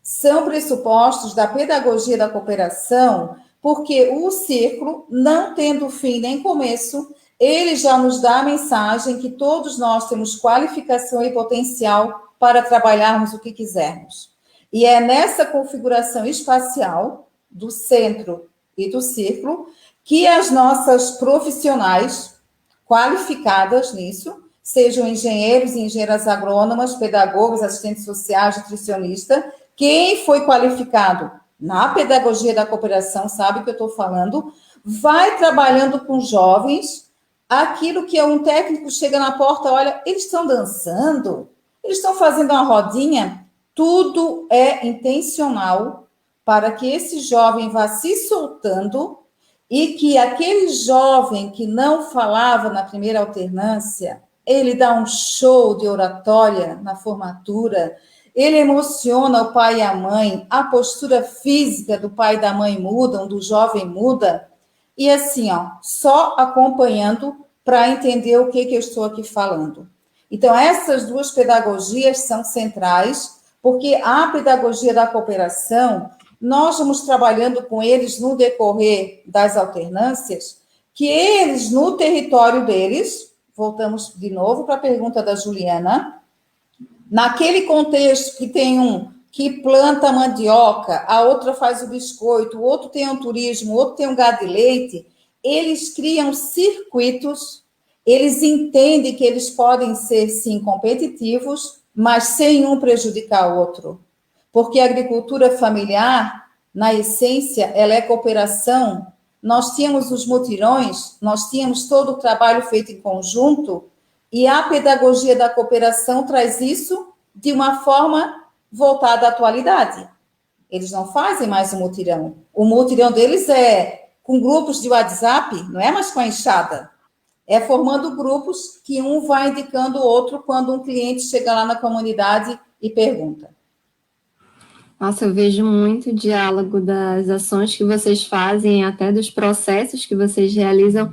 São pressupostos da pedagogia da cooperação, porque o círculo, não tendo fim nem começo, ele já nos dá a mensagem que todos nós temos qualificação e potencial para trabalharmos o que quisermos. E é nessa configuração espacial do centro e do círculo que as nossas profissionais qualificadas nisso, sejam engenheiros e engenheiras agrônomas, pedagogos, assistentes sociais, nutricionistas, quem foi qualificado na pedagogia da cooperação, sabe o que eu estou falando, vai trabalhando com jovens, aquilo que um técnico chega na porta, olha, eles estão dançando, eles estão fazendo uma rodinha, tudo é intencional para que esse jovem vá se soltando e que aquele jovem que não falava na primeira alternância, ele dá um show de oratória na formatura, ele emociona o pai e a mãe, a postura física do pai e da mãe muda, do jovem muda, e assim, ó, só acompanhando para entender o que eu estou aqui falando. Então, essas duas pedagogias são centrais, porque a pedagogia da cooperação, nós vamos trabalhando com eles no decorrer das alternâncias, que eles, no território deles, voltamos de novo para a pergunta da Juliana, naquele contexto que tem um que planta mandioca, a outra faz o biscoito, o outro tem um turismo, o outro tem um gado de leite, eles criam circuitos, eles entendem que eles podem ser, sim, competitivos, mas sem um prejudicar o outro. Porque a agricultura familiar, na essência, ela é cooperação. Nós tínhamos os mutirões, nós tínhamos todo o trabalho feito em conjunto, e a pedagogia da cooperação traz isso de uma forma voltada à atualidade. Eles não fazem mais o mutirão. O mutirão deles é com grupos de WhatsApp, não é mais com a enxada. É formando grupos que um vai indicando o outro quando um cliente chega lá na comunidade e pergunta. Nossa, eu vejo muito diálogo das ações que vocês fazem, até dos processos que vocês realizam,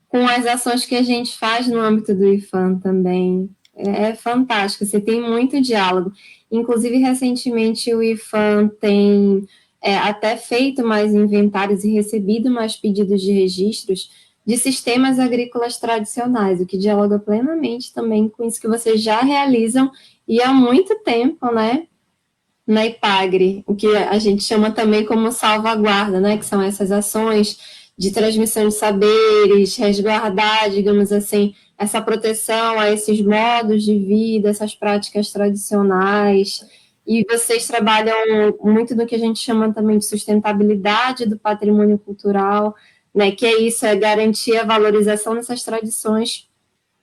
com as ações que a gente faz no âmbito do IFAM também. É fantástico, você tem muito diálogo. Inclusive, recentemente, o IFAM tem até feito mais inventários e recebido mais pedidos de registros de sistemas agrícolas tradicionais, o que dialoga plenamente também com isso que vocês já realizam e há muito tempo, né? na IPAGRE, o que a gente chama também como salvaguarda, né, que são essas ações de transmissão de saberes, resguardar, digamos assim, essa proteção a esses modos de vida, essas práticas tradicionais. E vocês trabalham muito no que a gente chama também de sustentabilidade do patrimônio cultural, né, que é isso, é garantir a valorização dessas tradições,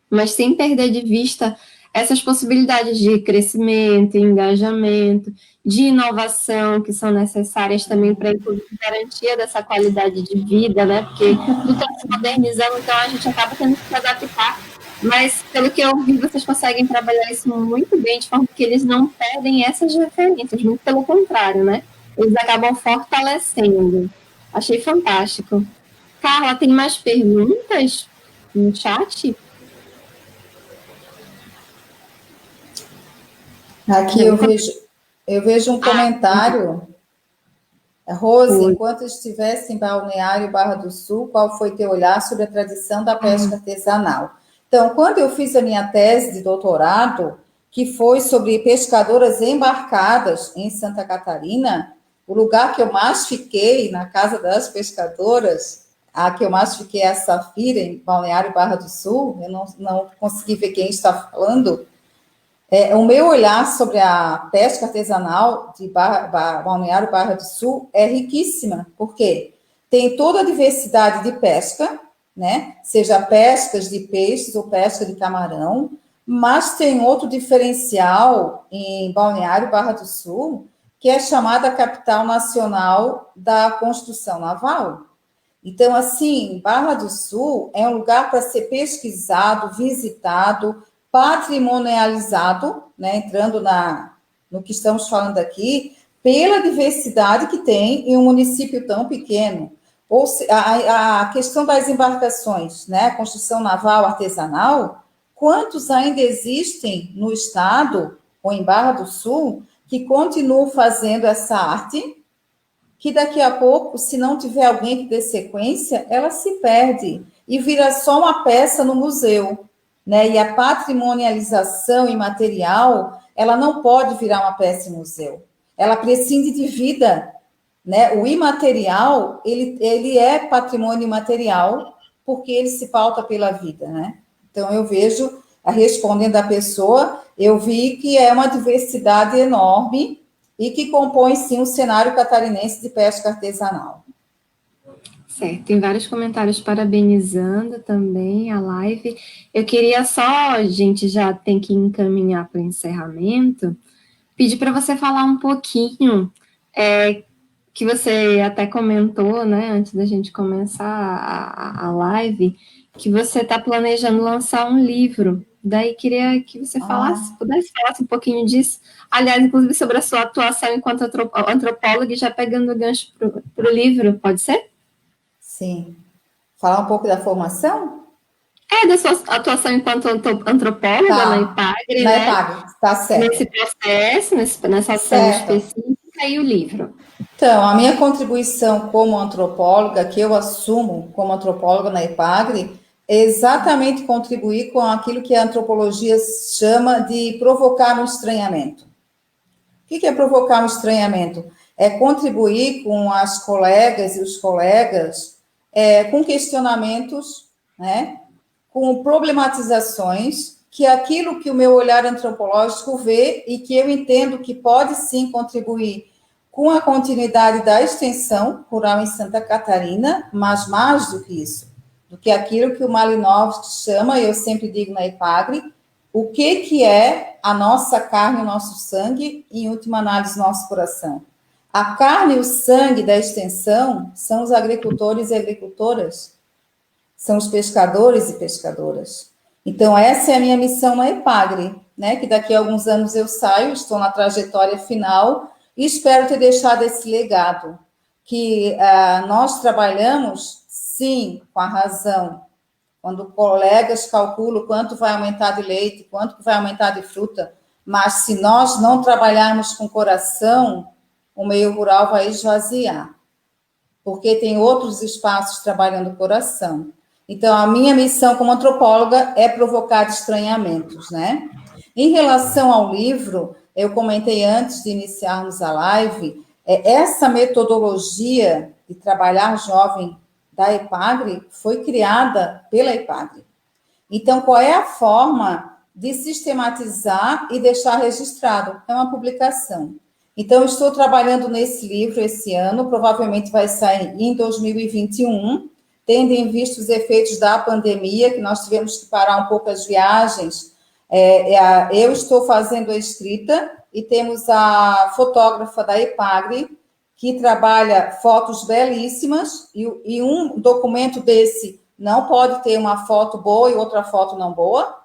mas sem perder de vista essas possibilidades de crescimento, engajamento, de inovação, que são necessárias também para a garantia dessa qualidade de vida, né? Porque tudo está se modernizando, então a gente acaba tendo que se adaptar. Mas, pelo que eu vi, vocês conseguem trabalhar isso muito bem, de forma que eles não perdem essas referências, muito pelo contrário, né? Eles acabam fortalecendo. Achei fantástico. Carla, tem mais perguntas no chat? Aqui eu vejo um comentário. Rose, enquanto estivesse em Balneário Barra do Sul, qual foi teu olhar sobre a tradição da pesca artesanal? Então, quando eu fiz a minha tese de doutorado, que foi sobre pescadoras embarcadas em Santa Catarina, o lugar que eu mais fiquei na casa das pescadoras, a que eu mais fiquei é a Safira, em Balneário Barra do Sul, eu não consegui ver quem está falando. O meu olhar sobre a pesca artesanal de Balneário Barra do Sul é riquíssima, porque tem toda a diversidade de pesca, né? Seja pescas de peixes ou pesca de camarão, mas tem outro diferencial em Balneário Barra do Sul, que é chamada capital nacional da construção naval. Então, assim, Barra do Sul é um lugar para ser pesquisado, visitado, patrimonializado, né, entrando no que estamos falando aqui, pela diversidade que tem em um município tão pequeno. Ou se, a questão das embarcações, né, a construção naval artesanal, quantos ainda existem no estado ou em Barra do Sul que continuam fazendo essa arte, que daqui a pouco, se não tiver alguém que dê sequência, ela se perde e vira só uma peça no museu, né? E a patrimonialização imaterial, ela não pode virar uma peça em museu. Ela prescinde de vida, né? O imaterial, ele é patrimônio imaterial porque ele se pauta pela vida, né? Então, eu vejo, respondendo a pessoa, eu vi que é uma diversidade enorme e que compõe, sim, o cenário catarinense de pesca artesanal. Certo, tem vários comentários parabenizando também a live. Eu queria só, a gente já tem que encaminhar para o encerramento, pedir para você falar um pouquinho, que você até comentou, né, antes da gente começar a live, que você está planejando lançar um livro. Daí queria que você pudesse falar um pouquinho disso. Aliás, inclusive sobre a sua atuação enquanto antropóloga, e já pegando o gancho para o livro, pode ser? Sim. Falar um pouco da formação? Da sua atuação enquanto antropóloga na IPAGRE, na né? IPAGRE, tá certo. Nesse processo, nessa ação específica e o livro. Então, a minha contribuição como antropóloga, que eu assumo como antropóloga na IPAGRE, é exatamente contribuir com aquilo que a antropologia chama de provocar um estranhamento. O que é provocar um estranhamento? É contribuir com as colegas e os colegas com questionamentos, né? Com problematizações, que é aquilo que o meu olhar antropológico vê e que eu entendo que pode sim contribuir com a continuidade da extensão rural em Santa Catarina, mas mais do que isso, do que aquilo que o Malinowski chama, e eu sempre digo na IPAGRE, o que é a nossa carne, o nosso sangue, e, em última análise, nosso coração. A carne e o sangue da extensão são os agricultores e agricultoras, são os pescadores e pescadoras. Então, essa é a minha missão na IPAGRE, né? Que daqui a alguns anos eu saio, estou na trajetória final e espero ter deixado esse legado. Que nós trabalhamos, sim, com a razão. Quando colegas calculam quanto vai aumentar de leite, quanto vai aumentar de fruta, mas se nós não trabalharmos com coração, o meio rural vai esvaziar, porque tem outros espaços trabalhando o coração. Então, a minha missão como antropóloga é provocar estranhamentos, né? Em relação ao livro, eu comentei antes de iniciarmos a live, essa metodologia de trabalhar jovem da EPAGRE foi criada pela EPAGRE. Então, qual é a forma de sistematizar e deixar registrado? É uma publicação. Então, eu estou trabalhando nesse livro esse ano, provavelmente vai sair em 2021, tendo em vista os efeitos da pandemia, que nós tivemos que parar um pouco as viagens. Eu estou fazendo a escrita e temos a fotógrafa da EPAGRE, que trabalha fotos belíssimas, e um documento desse não pode ter uma foto boa e outra foto não boa.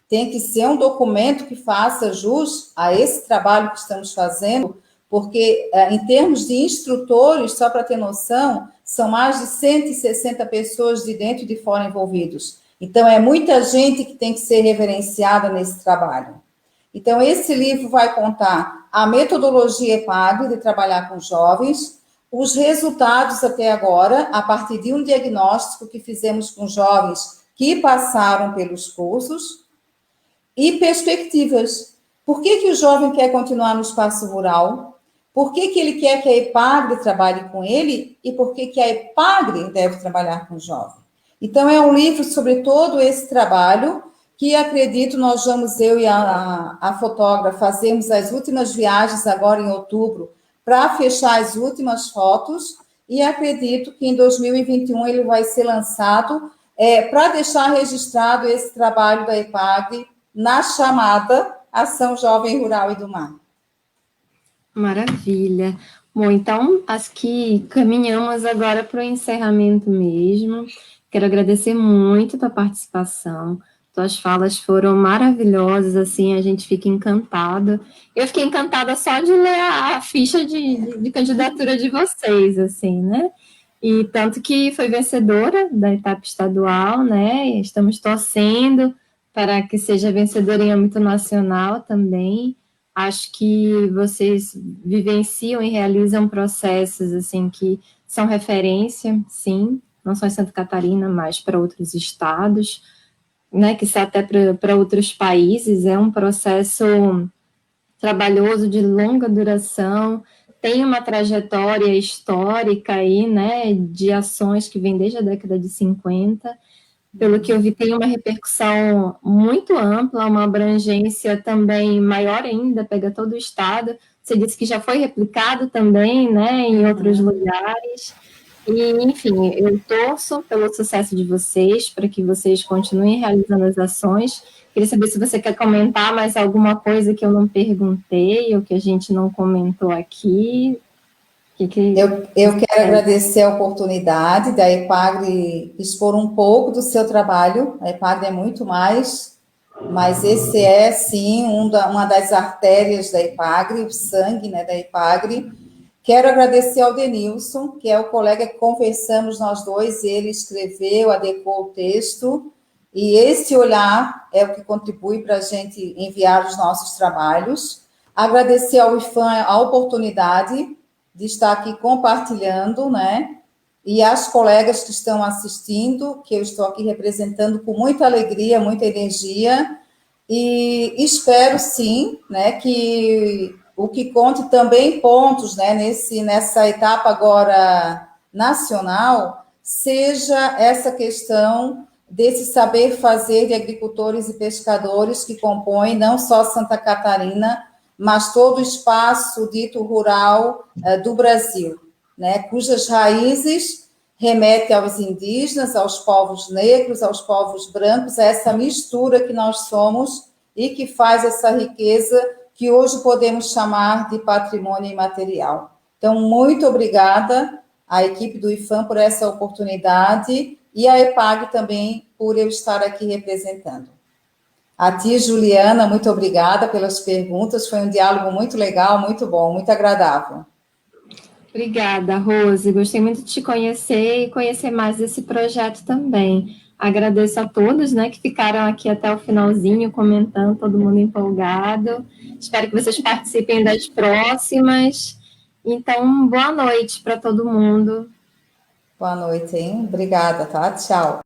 Tem que ser um documento que faça jus a esse trabalho que estamos fazendo, porque, em termos de instrutores, só para ter noção, são mais de 160 pessoas de dentro e de fora envolvidos. Então, é muita gente que tem que ser reverenciada nesse trabalho. Então, esse livro vai contar a metodologia EPAGRE de trabalhar com jovens, os resultados até agora, a partir de um diagnóstico que fizemos com jovens que passaram pelos cursos, e perspectivas. Por que o jovem quer continuar no espaço rural? Por que ele quer que a EPAGRE trabalhe com ele? E por que a EPAGRE deve trabalhar com o jovem? Então, é um livro sobre todo esse trabalho que, acredito, nós vamos, eu e a fotógrafa, fazemos as últimas viagens agora em outubro para fechar as últimas fotos, e acredito que em 2021 ele vai ser lançado para deixar registrado esse trabalho da EPAGRE na chamada Ação Jovem Rural e do Mar. Maravilha. Bom, então, acho que caminhamos agora para o encerramento mesmo. Quero agradecer muito a tua participação. Tuas falas foram maravilhosas, assim, a gente fica encantada. Eu fiquei encantada só de ler a ficha de candidatura de vocês, assim, né? E tanto que foi vencedora da etapa estadual, né? Estamos torcendo para que seja vencedora em âmbito nacional também. Acho que vocês vivenciam e realizam processos assim que são referência, sim, não só em Santa Catarina, mas para outros estados, né, que até para outros países. É um processo trabalhoso de longa duração, tem uma trajetória histórica aí, né, de ações que vem desde a década de 50. Pelo que eu vi, tem uma repercussão muito ampla, uma abrangência também maior ainda, pega todo o estado. Você disse que já foi replicado também, né, em outros lugares. E, enfim, eu torço pelo sucesso de vocês, para que vocês continuem realizando as ações. Queria saber se você quer comentar mais alguma coisa que eu não perguntei ou que a gente não comentou aqui. Eu quero agradecer a oportunidade da EPAGRE expor um pouco do seu trabalho. A EPAGRE é muito mais, mas esse é, sim, uma das artérias da EPAGRE, o sangue, né, da EPAGRE. Quero agradecer ao Denilson, que é o colega que conversamos nós dois, ele escreveu, adequou o texto, e esse olhar é o que contribui para a gente enviar os nossos trabalhos. Agradecer ao IFAM a oportunidade de estar aqui compartilhando, né? E as colegas que estão assistindo, que eu estou aqui representando com muita alegria, muita energia, e espero, sim, né, que o que conte também pontos, né, nessa etapa agora nacional, seja essa questão desse saber fazer de agricultores e pescadores que compõem não só Santa Catarina, mas todo o espaço dito rural do Brasil, né, cujas raízes remetem aos indígenas, aos povos negros, aos povos brancos, a essa mistura que nós somos e que faz essa riqueza que hoje podemos chamar de patrimônio imaterial. Então, muito obrigada à equipe do IFAM por essa oportunidade e à EPAGRE também por eu estar aqui representando. A ti, Juliana, muito obrigada pelas perguntas, foi um diálogo muito legal, muito bom, muito agradável. Obrigada, Rose. Gostei muito de te conhecer e conhecer mais desse projeto também. Agradeço a todos, né, que ficaram aqui até o finalzinho comentando, todo mundo empolgado. Espero que vocês participem das próximas. Então, boa noite para todo mundo. Boa noite, hein? Obrigada, tá? Tchau.